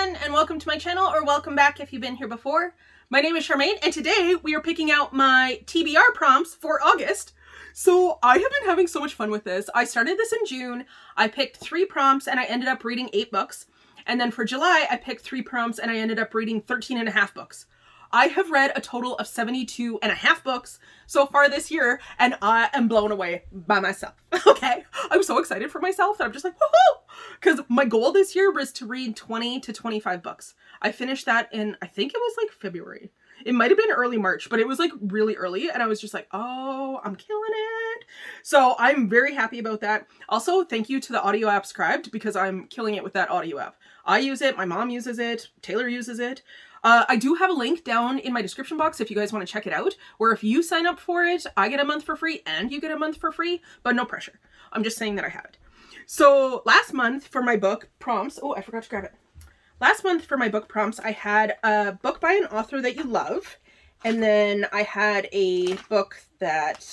everyone, and welcome to my channel, or welcome back if you've been here before. My name is Charmaine, and today we are picking out my TBR prompts for August. So I have been having so much fun with this. I started this in June. I picked 3 prompts and I ended up reading 8 books. And then for July, I picked 3 prompts and I ended up reading 13 and a half books. I have read a total of 72 and a half books so far this year, and I am blown away by myself. Okay, I'm so excited for myself that I'm just like, woohoo! Because my goal this year was to read 20 to 25 books. I finished that in, I think it was like February. It might have been early March, but it was like really early, and I was just like, oh, I'm killing it. So I'm very happy about that. Also, thank you to the audio app Scribed, because I'm killing it with that audio app. I use it, my mom uses it, Taylor uses it. I do have a link down in my description box if you guys want to check it out, where if you sign up for it, I get a month for free and you get a month for free, but no pressure. I'm just saying that I have it. So last month for my book prompts, oh, I forgot to grab it. Last month for my book prompts, I had a book by an author that you love, and then I had a book that,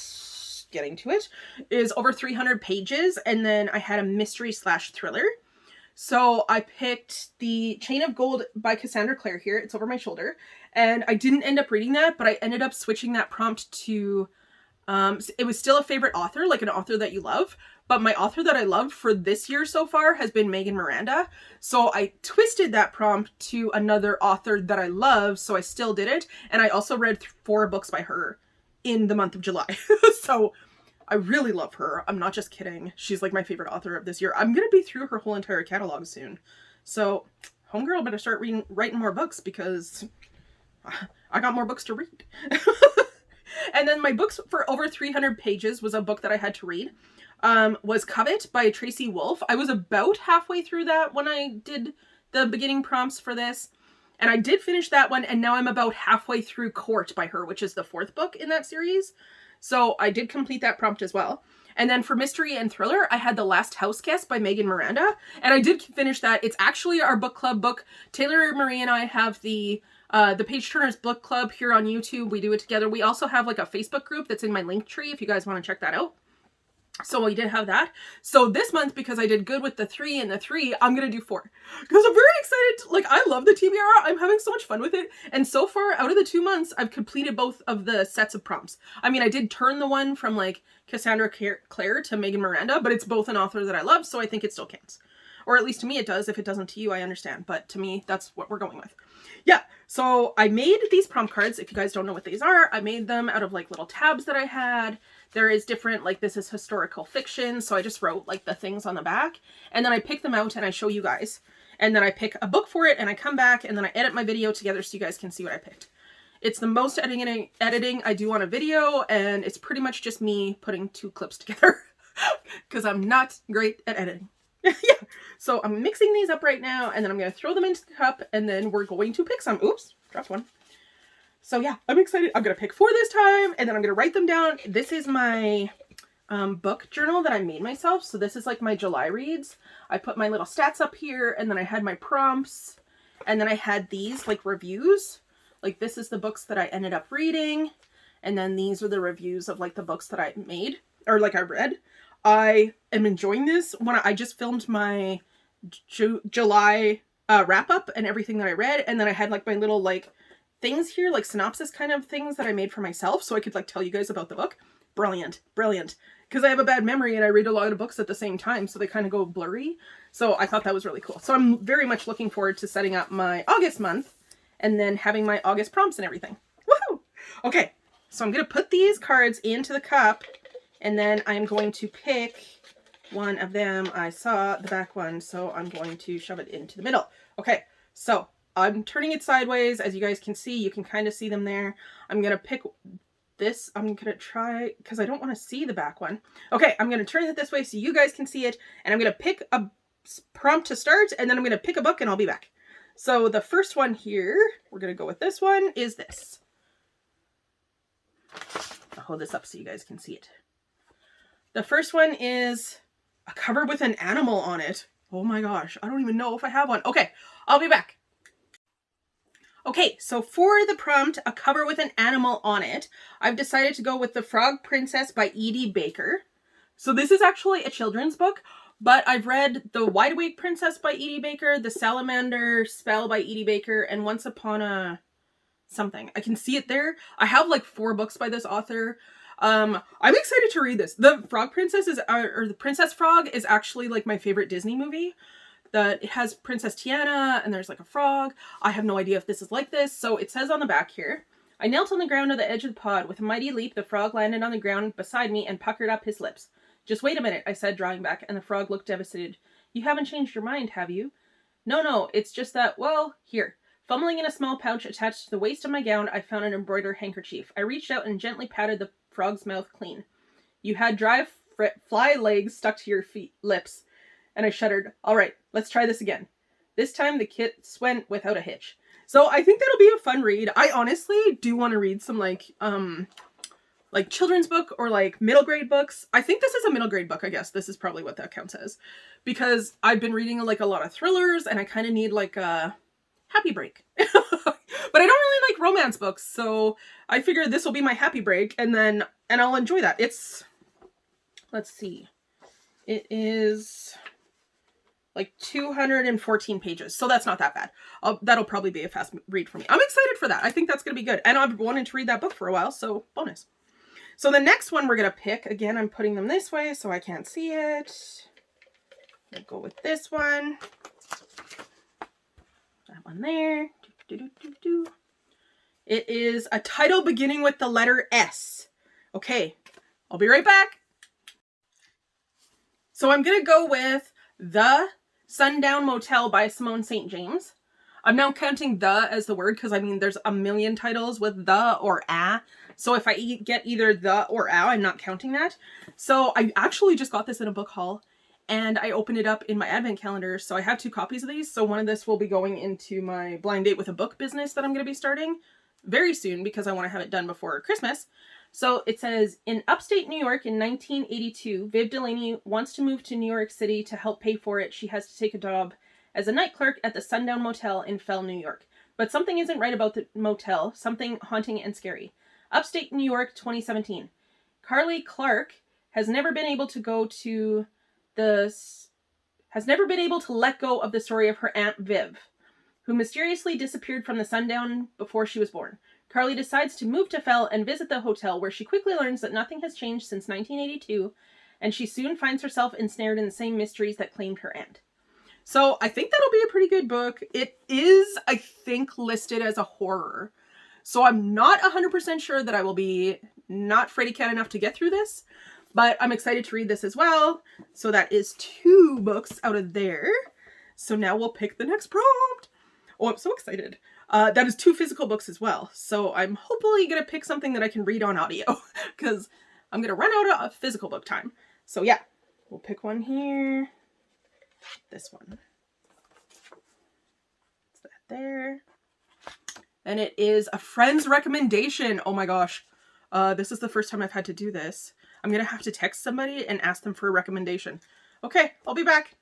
getting to it, is over 300 pages, and then I had a mystery/thriller. So I picked The Chain of Gold by Cassandra Clare here. It's over my shoulder. And I didn't end up reading that, but I ended up switching that prompt to, it was still a favorite author, like an author that you love. But my author that I love for this year so far has been Megan Miranda. So I twisted that prompt to another author that I love, so I still did it. And I also read 4 books by her in the month of July. So I really love her. I'm not just kidding. She's like my favorite author of this year. I'm going to be through her whole entire catalog soon. So homegirl better start writing more books, because I got more books to read. And then my books for over 300 pages was a book that I had to read. Was Covet by Tracy Wolff. I was about halfway through that when I did the beginning prompts for this. And I did finish that one, and now I'm about halfway through Court by her, which is the 4th book in that series. So I did complete that prompt as well. And then for mystery and thriller, I had The Last House Guest by Megan Miranda. And I did finish that. It's actually our book club book. Taylor, Marie, and I have the Page Turners book club here on YouTube. We do it together. We also have like a Facebook group that's in my link tree if you guys want to check that out. So we did have that. So this month, because I did good with the 3 and the 3, I'm going to do 4. Because I'm very excited. Like, I love the TBR. I'm having so much fun with it. And so far, out of the 2 months, I've completed both of the sets of prompts. I mean, I did turn the one from, like, Cassandra Clare to Megan Miranda, but it's both an author that I love, so I think it still counts. Or at least to me it does. If it doesn't to you, I understand. But to me, that's what we're going with. Yeah, so I made these prompt cards. If you guys don't know what these are, I made them out of, like, little tabs that I had. There is different, like, this is historical fiction, so I just wrote, like, the things on the back, and then I pick them out and I show you guys, and then I pick a book for it, and I come back, and then I edit my video together so you guys can see what I picked. It's the most editing I do on a video, and it's pretty much just me putting 2 clips together, because I'm not great at editing. Yeah, so I'm mixing these up right now, and then I'm going to throw them into the cup, and then we're going to pick some. Oops, dropped one. So yeah, I'm excited. I'm going to pick 4 this time, and then I'm going to write them down. This is my book journal that I made myself. So this is like my July reads. I put my little stats up here, and then I had my prompts, and then I had these like reviews. Like, this is the books that I ended up reading, and then these are the reviews of like the books that I made, or like I read. I am enjoying this. When I just filmed my July wrap up and everything that I read, and then I had like my little like things here, like synopsis kind of things that I made for myself, so I could like tell you guys about the book. Brilliant, brilliant. Because I have a bad memory and I read a lot of books at the same time, so they kind of go blurry. So I thought that was really cool. So I'm very much looking forward to setting up my August month and then having my August prompts and everything. Woohoo! Okay, so I'm going to put these cards into the cup, and then I'm going to pick one of them. I saw the back one, so I'm going to shove it into the middle. Okay, so I'm turning it sideways. As you guys can see, you can kind of see them there. I'm going to pick this. I'm going to try, because I don't want to see the back one. Okay, I'm going to turn it this way so you guys can see it. And I'm going to pick a prompt to start, and then I'm going to pick a book, and I'll be back. So the first one here, we're going to go with this one, is this. I'll hold this up so you guys can see it. The first one is a cover with an animal on it. Oh my gosh, I don't even know if I have one. Okay, I'll be back. Okay, so for the prompt, a cover with an animal on it, I've decided to go with The Frog Princess by Edie Baker. So this is actually a children's book, but I've read The Wide Awake Princess by Edie Baker, The Salamander Spell by Edie Baker, and Once Upon a something. I can see it there. I have like 4 books by this author. I'm excited to read this. The Frog Princess is, or the Princess Frog is actually like my favorite Disney movie. It has Princess Tiana and there's like a frog. I have no idea if this is like this. So it says on the back here, I knelt on the ground at the edge of the pod. With a mighty leap, the frog landed on the ground beside me and puckered up his lips. Just wait a minute, I said, drawing back, and the frog looked devastated. You haven't changed your mind, have you? No, it's just that, well, here. Fumbling in a small pouch attached to the waist of my gown, I found an embroidered handkerchief. I reached out and gently patted the frog's mouth clean. You had dry fly legs stuck to your lips. And I shuddered. All right, let's try this again. This time the kiss went without a hitch. So I think that'll be a fun read. I honestly do want to read some like children's book or like middle grade books. I think this is a middle grade book, I guess. This is probably what that counts as. Because I've been reading like a lot of thrillers and I kind of need like a happy break. But I don't really like romance books, so I figured this will be my happy break and I'll enjoy that. Let's see. It is like 214 pages, so that's not that bad. That'll probably be a fast read for me. I'm excited for that. I think that's going to be good. And I've wanted to read that book for a while, so bonus. So the next one we're going to pick, again, I'm putting them this way so I can't see it. We'll go with this one. That one there. It is a title beginning with the letter S. Okay, I'll be right back. So I'm going to go with The Sundown Motel by Simone St. James. I'm now counting the as the word because I mean there's a million titles with the or a. So if I get either the or a, I'm not counting that. So I actually just got this in a book haul and I opened it up in my advent calendar. So I have 2 copies of these. So one of this will be going into my blind date with a book business that I'm going to be starting very soon because I want to have it done before Christmas. So it says, in upstate New York in 1982, Viv Delaney wants to move to New York City. To help pay for it, she has to take a job as a night clerk at the Sundown Motel in Fell, New York. But something isn't right about the motel, something haunting and scary. Upstate New York, 2017. Carly Clark has never been able to let go of the story of her Aunt Viv, who mysteriously disappeared from the Sundown before she was born. Carly decides to move to Fell and visit the hotel, where she quickly learns that nothing has changed since 1982, and she soon finds herself ensnared in the same mysteries that claimed her aunt. So I think that'll be a pretty good book. It is, I think, listed as a horror. So I'm not 100% sure that I will be not fraidy cat enough to get through this, but I'm excited to read this as well. So that is 2 books out of there. So now we'll pick the next prompt. Oh, I'm so excited. That is 2 physical books as well. So I'm hopefully going to pick something that I can read on audio because I'm going to run out of physical book time. So yeah, we'll pick one here. This one. Is that there? And it is a friend's recommendation. Oh my gosh. This is the first time I've had to do this. I'm going to have to text somebody and ask them for a recommendation. Okay, I'll be back.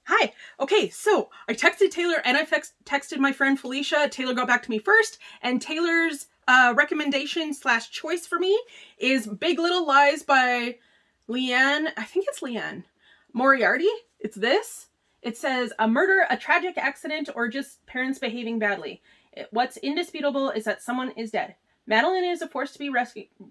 Hi. Okay, so I texted Taylor and I texted my friend Felicia. Taylor got back to me first, and Taylor's recommendation / choice for me is Big Little Lies by Leanne. I think it's Leanne Moriarty. It's this. It says, a murder, a tragic accident, or just parents behaving badly. What's indisputable is that someone is dead. Madeline is a force to be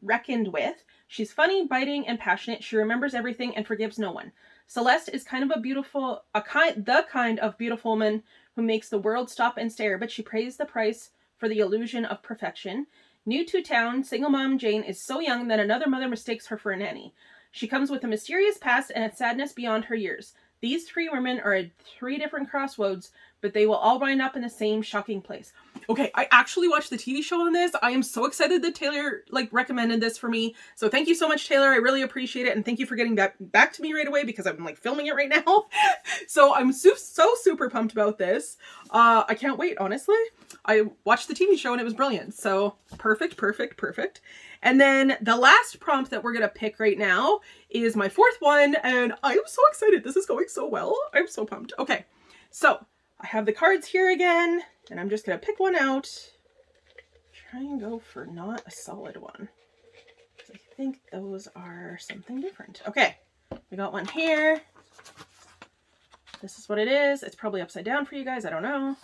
reckoned with. She's funny, biting, and passionate. She remembers everything and forgives no one. Celeste is kind of the kind of beautiful woman who makes the world stop and stare, but she pays the price for the illusion of perfection. New to town, single mom Jane is so young that another mother mistakes her for a nanny. She comes with a mysterious past and a sadness beyond her years. These 3 women are at 3 different crossroads, but they will all wind up in the same shocking place. Okay, I actually watched the TV show on this. I am so excited that Taylor recommended this for me. So thank you so much, Taylor. I really appreciate it. And thank you for getting back to me right away because I'm filming it right now. So I'm so super pumped about this. I can't wait, honestly. I watched the TV show and it was brilliant. So perfect. And then the last prompt that we're going to pick right now is my 4th one. And I am so excited. This is going so well. I'm so pumped. Okay, so I have the cards here again, and I'm just going to pick one out. Try and go for not a solid one, because I think those are something different. Okay, We got one here. This is what it is. It's probably upside down for you guys. I don't know.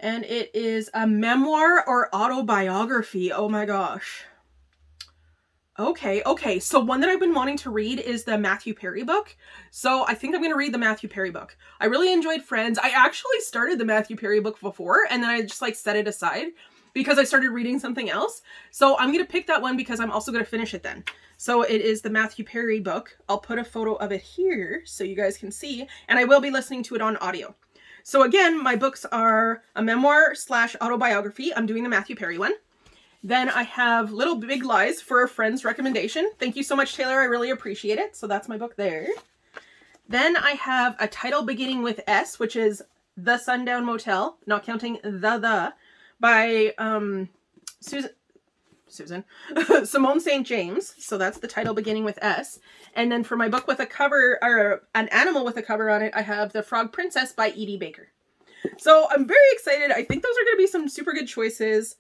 And it is a memoir or autobiography. Oh my gosh. Okay. So one that I've been wanting to read is the Matthew Perry book. So I think I'm going to read the Matthew Perry book. I really enjoyed Friends. I actually started the Matthew Perry book before, and then I just like set it aside because I started reading something else. So I'm going to pick that one because I'm also going to finish it then. So it is the Matthew Perry book. I'll put a photo of it here so you guys can see, and I will be listening to it on audio. So again, my books are a memoir / autobiography. I'm doing the Matthew Perry one. Then I have Little Big Lies for a friend's recommendation. Thank you so much, Taylor. I really appreciate it. So that's my book there. Then I have a title beginning with S, which is The Sundown Motel, not counting the, by Simone St. James. So that's the title beginning with S. And then for my book with a cover, or an animal with a cover on it, I have The Frog Princess by Edie Baker. So I'm very excited. I think those are going to be some super good choices.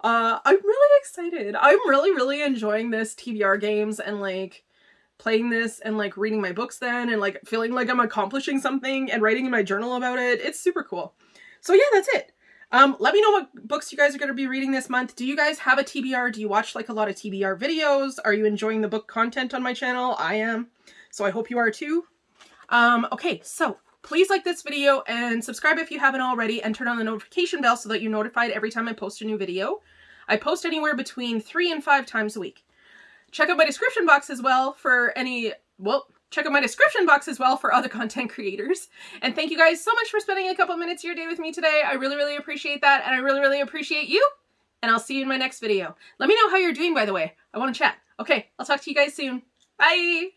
I'm really excited. I'm really enjoying this TBR games and like playing this and like reading my books then and like feeling like I'm accomplishing something and writing in my journal about it. It's super cool. So yeah, that's it. Let me know what books you guys are going to be reading this month. Do you guys have a TBR? Do you watch like a lot of TBR videos? Are you enjoying the book content on my channel? I am. So I hope you are too. Okay, so please like this video and subscribe if you haven't already and turn on the notification bell so that you're notified every time I post a new video. I post anywhere between 3 and 5 times a week. Check out my description box as well for other content creators. And thank you guys so much for spending a couple minutes of your day with me today. I really appreciate that, and I really appreciate you. And I'll see you in my next video. Let me know how you're doing, by the way. I want to chat. Okay, I'll talk to you guys soon. Bye!